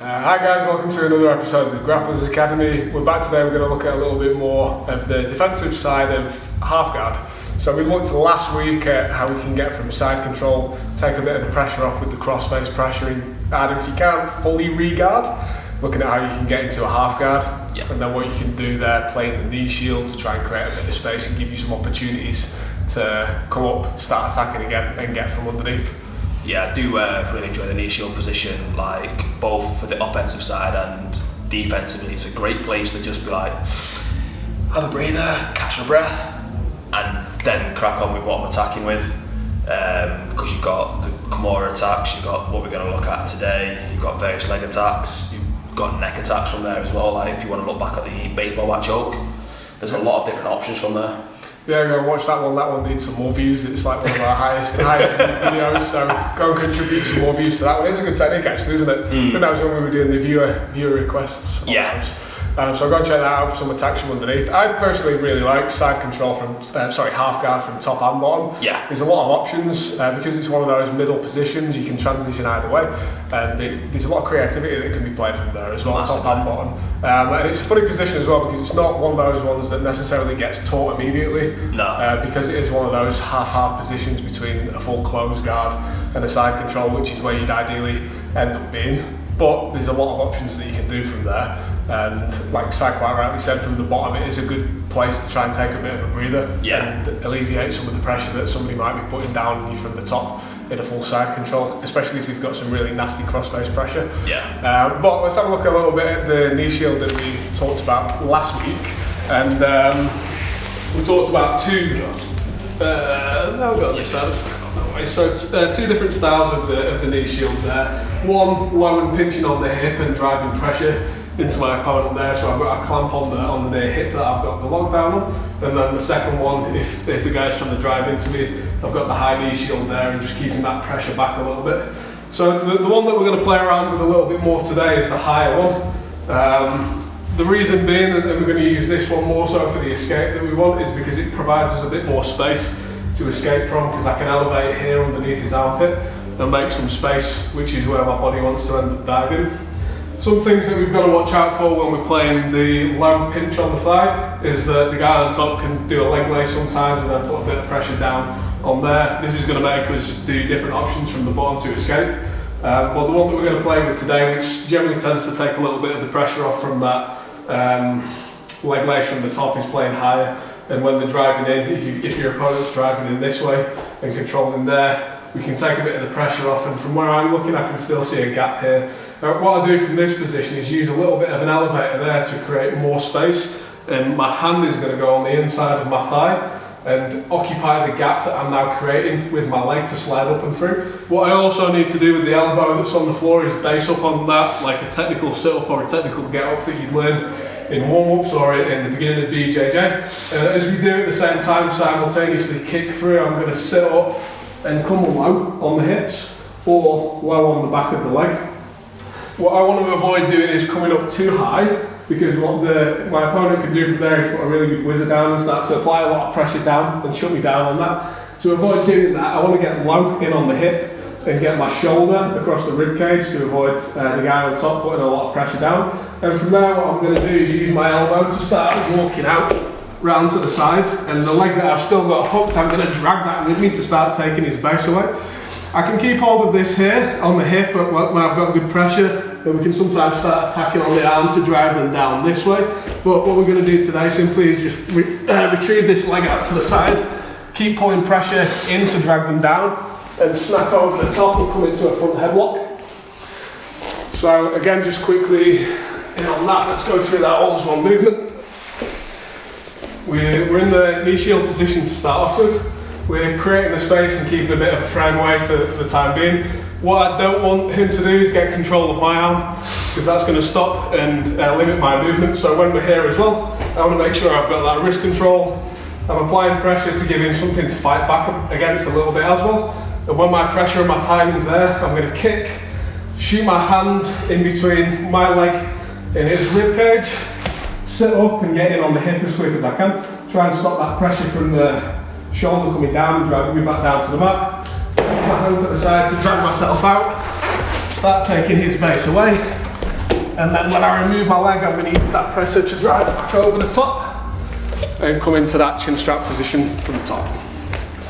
Hi guys, welcome to another episode of the Grapplers Academy. We're back today, we're going to look at a little bit more of the defensive side of half guard. So we looked last week at how we can get from side control, take a bit of the pressure off with the cross-face pressuring, and if you can't fully re-guard, looking at how you can get into a half guard, and then what you can do there, playing the knee shield to try and create a bit of space and give you some opportunities to come up, start attacking again and get from underneath. Yeah, I do really enjoy the knee shield position, like both for the offensive side and defensively. It's a great place to just be like, have a breather, catch your breath, and then crack on with what I'm attacking with. Because you've got the Kimura attacks, you've got what we're going to look at today, you've got various leg attacks, you've got neck attacks from there as well. Like if you want to look back at the baseball bat choke, there's a lot of different options from there. Yeah, go and watch that one. That one needs some more views. It's like one of our highest videos, so go and contribute some more views to that one. It's a good technique actually, isn't it? I think that was when we were doing the viewer requests. So go and check that out for some attacks from underneath. I personally really like side control from, half guard from top and bottom. Yeah. There's a lot of options because it's one of those middle positions. You can transition either way, and there's a lot of creativity that can be played from there as well, top and bottom. And it's a funny position as well because it's not one of those ones that necessarily gets taught immediately. No. Because it is one of those half-half positions between a full close guard and a side control, which is where you'd ideally end up being. But there's a lot of options that you can do from there. And like Si quite rightly said, from the bottom it is a good place to try and take a bit of a breather and alleviate some of the pressure that somebody might be putting down on you from the top in a full side control, especially if they've got some really nasty cross-face pressure. But let's have a look a little bit at the knee shield that we talked about last week. And we talked about two different styles of the knee shield there. One, low and pinching on the hip and driving pressure into my opponent there, so I've got a clamp on the near hip that I've got the lockdown on, and then the second one, if the guy's trying to drive into me, I've got the high knee shield there and just keeping that pressure back a little bit. So the one that we're going to play around with a little bit more today is the higher one. The reason being, and we're going to use this one more so for the escape that we want, is because it provides us a bit more space to escape from, because I can elevate here underneath his armpit and make some space, which is where my body wants to end up diving. Some things that we've got to watch out for when we're playing the low pinch on the thigh is that the guy on top can do a leg lace sometimes and then put a bit of pressure down on there. This is going to make us do different options from the bottom to escape. But the one that we're going to play with today, which generally tends to take a little bit of the pressure off from that leg lace from the top, is playing higher. And when they're driving in, if your opponent's driving in this way and controlling there, we can take a bit of the pressure off, and from where I'm looking I can still see a gap here. What I do from this position is use a little bit of an elevator there to create more space, and my hand is going to go on the inside of my thigh and occupy the gap that I'm now creating with my leg to slide up and through. What I also need to do with the elbow that's on the floor is base up on that, like a technical sit-up or a technical get-up that you'd learn in warm-ups or in the beginning of BJJ. As we do at the same time, simultaneously kick through, I'm going to sit up and come low on the hips or low on the back of the leg. What I want to avoid doing is coming up too high, because what my opponent can do from there is put a really good whizzer down and start to apply a lot of pressure down and shut me down on that. To avoid doing that, I want to get low in on the hip and get my shoulder across the rib cage to avoid the guy on top putting a lot of pressure down. And from there what I'm going to do is use my elbow to start walking out round to the side, and the leg that I've still got hooked, I'm going to drag that with me to start taking his base away. I can keep hold of this here on the hip when I've got good pressure, and we can sometimes start attacking on the arm to drive them down this way. But what we're going to do today simply is just retrieve this leg out to the side, keep pulling pressure in to drag them down, and snap over the top and come into a front headlock. So again, just quickly in on that, let's go through that all as one movement. We're in the knee shield position to start off with. We're creating the space and keeping a bit of a frame away for the time being. What I don't want him to do is get control of my arm, because that's going to stop and limit my movement. So when we're here as well, I want to make sure I've got that wrist control. I'm applying pressure to give him something to fight back against a little bit as well. And when my pressure and my timing's there, I'm going to kick, shoot my hand in between my leg and his rib cage, sit up and get in on the hip as quick as I can. Try and stop that pressure from the shoulder coming down and driving me back down to the mat. Put my hands at the side to drag myself out. Start taking his base away. And then when I remove my leg, I'm going to use that presser to drive back over the top and come into that chin strap position from the top.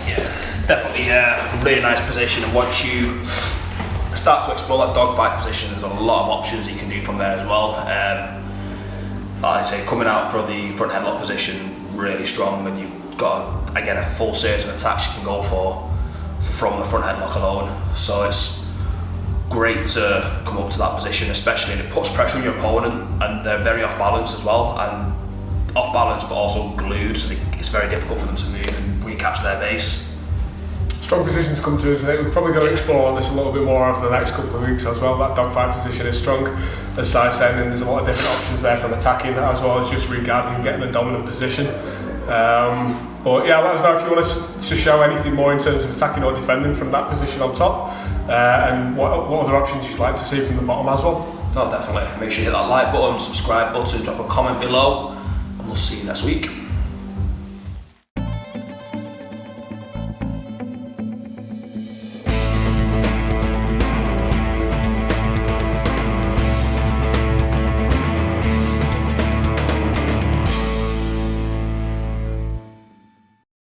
Yeah, definitely a really nice position, and once you start to explore that dogfight position, there's a lot of options you can do from there as well. Like I say, coming out for the front headlock position, really strong, and you've got, again, a full series of attacks you can go for from the front headlock alone. So it's great to come up to that position, especially, and it puts pressure on your opponent, and they're very off balance as well, and off balance but also glued, so it's very difficult for them to move and recatch their base. Strong position to come to, isn't it? We're probably going to explore this a little bit more over the next couple of weeks as well. That dogfight position is strong, as Si said, and there's a lot of different options there from attacking as well as just regarding and getting a dominant position. But yeah, let us know if you want us to show anything more in terms of attacking or defending from that position on top, and what other options you'd like to see from the bottom as well. Oh, definitely. Make sure you hit that like button, subscribe button, drop a comment below, and we'll see you next week.